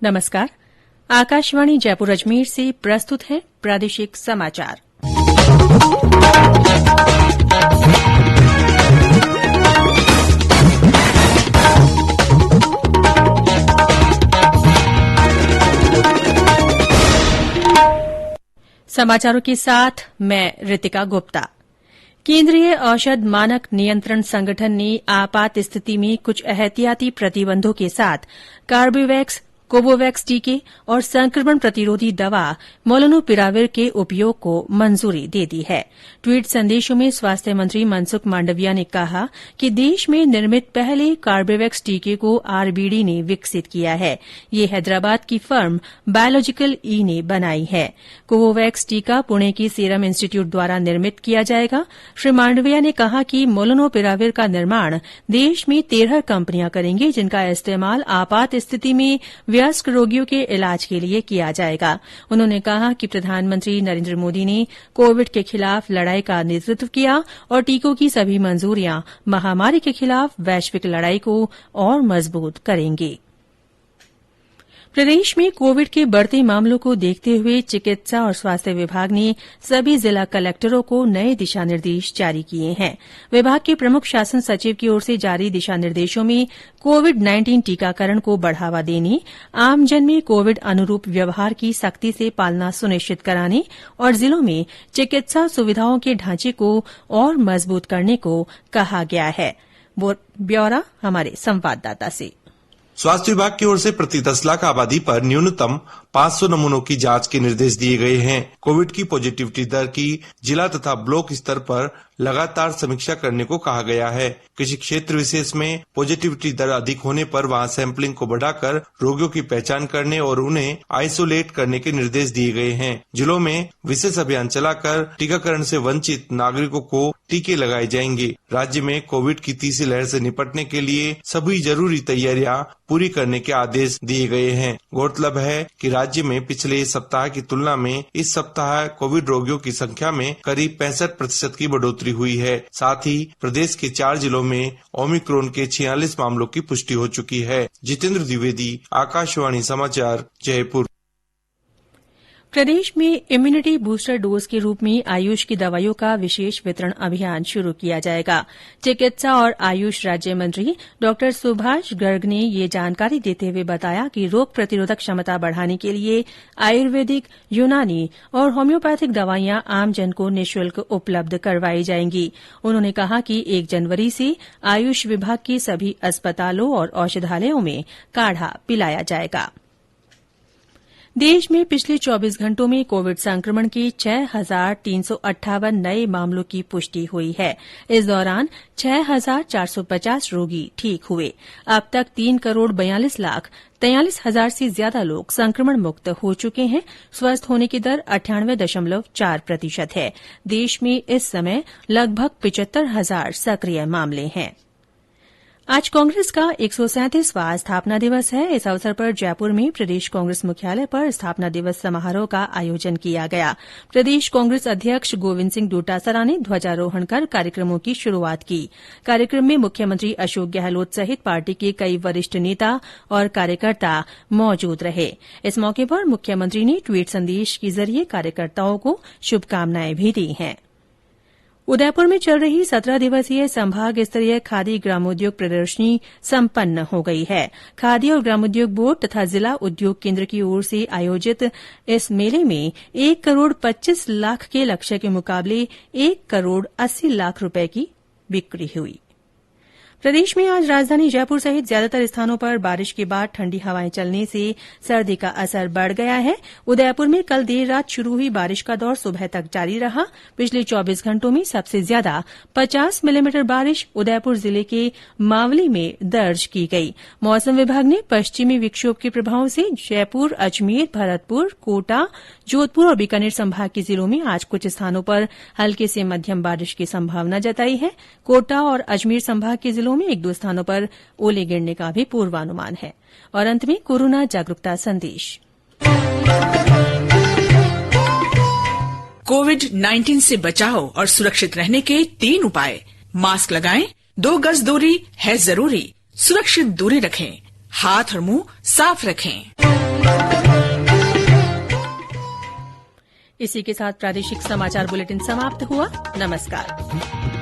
नमस्कार। आकाशवाणी जयपुर अजमेर से प्रस्तुत है प्रादेशिक समाचार। समाचारों के साथ मैं रितिका गुप्ता। केंद्रीय औषध मानक नियंत्रण संगठन ने आपात स्थिति में कुछ एहतियाती प्रतिबंधों के साथ कार्बेवैक्स, कोवोवैक्स टीके और संक्रमण प्रतिरोधी दवा मोलनुपिराविर के उपयोग को मंजूरी दे दी है। ट्वीट संदेशों में स्वास्थ्य मंत्री मनसुख मांडविया ने कहा कि देश में निर्मित पहले कार्बेवैक्स टीके को आरबीडी ने विकसित किया है। ये हैदराबाद की फर्म बायोलॉजिकल ई ने बनाई है। कोवोवैक्स टीका पुणे की सीरम इंस्टीट्यूट द्वारा निर्मित किया जाएगा। श्री मांडविया ने कहा कि मोलनुपिराविर का निर्माण देश में 13 कंपनियां करेंगी, जिनका इस्तेमाल आपात स्थिति में वयस्क रोगियों के इलाज के लिए किया जाएगा। उन्होंने कहा कि प्रधानमंत्री नरेंद्र मोदी ने कोविड के खिलाफ लड़ाई का नेतृत्व किया और टीकों की सभी मंजूरियां महामारी के खिलाफ वैश्विक लड़ाई को और मजबूत करेंगी। प्रदेश में कोविड के बढ़ते मामलों को देखते हुए चिकित्सा और स्वास्थ्य विभाग ने सभी जिला कलेक्टरों को नए दिशा निर्देश जारी किए हैं। विभाग के प्रमुख शासन सचिव की ओर से जारी दिशा निर्देशों में कोविड-19 टीकाकरण को बढ़ावा देने, आमजन में कोविड अनुरूप व्यवहार की सख्ती से पालना सुनिश्चित कराने और जिलों में चिकित्सा सुविधाओं के ढांचे को और मजबूत करने को कहा गया है। ब्यौरा हमारे संवाददाता से। स्वास्थ्य विभाग की ओर से प्रति 10 लाख आबादी पर न्यूनतम 500 नमूनों की जांच के निर्देश दिए गए हैं। कोविड की पॉजिटिविटी दर की जिला तथा ब्लॉक स्तर पर लगातार समीक्षा करने को कहा गया है। किसी क्षेत्र विशेष में पॉजिटिविटी दर अधिक होने पर वहां सैंपलिंग को बढ़ाकर रोगियों की पहचान करने और उन्हें आइसोलेट करने के निर्देश दिए गए हैं। जिलों में विशेष अभियान चलाकर टीकाकरण से वंचित नागरिकों को टीके लगाए जाएंगे। राज्य में कोविड की तीसरी लहर से निपटने के लिए सभी जरूरी तैयारियां पूरी करने के आदेश दिए गए हैं। गौरतलब है कि राज्य में पिछले सप्ताह की तुलना में इस सप्ताह कोविड रोगियों की संख्या में करीब 65% की बढ़ोतरी हुई है। साथ ही प्रदेश के 4 जिलों में ओमिक्रॉन के 46 मामलों की पुष्टि हो चुकी है। जितेंद्र द्विवेदी, आकाशवाणी समाचार, जयपुर। प्रदेश में इम्यूनिटी बूस्टर डोज के रूप में आयुष की दवाइयों का विशेष वितरण अभियान शुरू किया जाएगा। चिकित्सा और आयुष राज्य मंत्री डॉ सुभाष गर्ग ने ये जानकारी देते हुए बताया कि रोग प्रतिरोधक क्षमता बढ़ाने के लिए आयुर्वेदिक, यूनानी और होम्योपैथिक दवाइयां आमजन को निःशुल्क उपलब्ध करवाई जाएंगी। उन्होंने कहा कि 1 जनवरी से आयुष विभाग के सभी अस्पतालों और औषधालयों में काढ़ा पिलाया जाएगा। देश में पिछले 24 घंटों में कोविड संक्रमण के 6,358 नए मामलों की पुष्टि हुई है। इस दौरान 6,450 रोगी ठीक हुए। अब तक 3,42,43,000 से ज्यादा लोग संक्रमण मुक्त हो चुके हैं। स्वस्थ होने की दर 98.4% है। देश में इस समय लगभग 75,000 सक्रिय मामले हैं। आज कांग्रेस का 137वां स्थापना दिवस है। इस अवसर पर जयपुर में प्रदेश कांग्रेस मुख्यालय पर स्थापना दिवस समारोह का आयोजन किया गया। प्रदेश कांग्रेस अध्यक्ष गोविंद सिंह डोटासरा ने ध्वजारोहण कर कार्यक्रमों की शुरूआत की। कार्यक्रम में मुख्यमंत्री अशोक गहलोत सहित पार्टी के कई वरिष्ठ नेता और कार्यकर्ता मौजूद रहे। इस मौके पर मुख्यमंत्री ने ट्वीट संदेश के जरिए कार्यकर्ताओं को शुभकामनाएं भी दी हैं। उदयपुर में चल रही 17 दिवसीय संभाग स्तरीय खादी ग्रामोद्योग प्रदर्शनी संपन्न हो गई है। खादी और ग्रामोद्योग बोर्ड तथा जिला उद्योग केंद्र की ओर से आयोजित इस मेले में 1 करोड़ 25 लाख के लक्ष्य के मुकाबले 1 करोड़ 80 लाख रुपए की बिक्री हुई। प्रदेश में आज राजधानी जयपुर सहित ज्यादातर स्थानों पर बारिश के बाद ठंडी हवाएं चलने से सर्दी का असर बढ़ गया है। उदयपुर में कल देर रात शुरू हुई बारिश का दौर सुबह तक जारी रहा। पिछले 24 घंटों में सबसे ज्यादा 50 मिलीमीटर बारिश उदयपुर जिले के मावली में दर्ज की गई। मौसम विभाग ने पश्चिमी विक्षोभ के प्रभाव से जयपुर, अजमेर, भरतपुर, कोटा, जोधपुर और बीकानेर संभाग के जिलों में आज कुछ स्थानों पर हल्के से मध्यम बारिश की संभावना जताई है। कोटा और अजमेर संभाग के जिलों में 1-2 स्थानों पर ओले गिरने का भी पूर्वानुमान है। और अंत में कोरोना जागरूकता संदेश। कोविड-19 से बचाव और सुरक्षित रहने के 3 उपाय। मास्क लगाएं, 2 गज दूरी है जरूरी, सुरक्षित दूरी रखें, हाथ और मुंह साफ रखें। इसी के साथ प्रादेशिक समाचार बुलेटिन समाप्त हुआ। नमस्कार।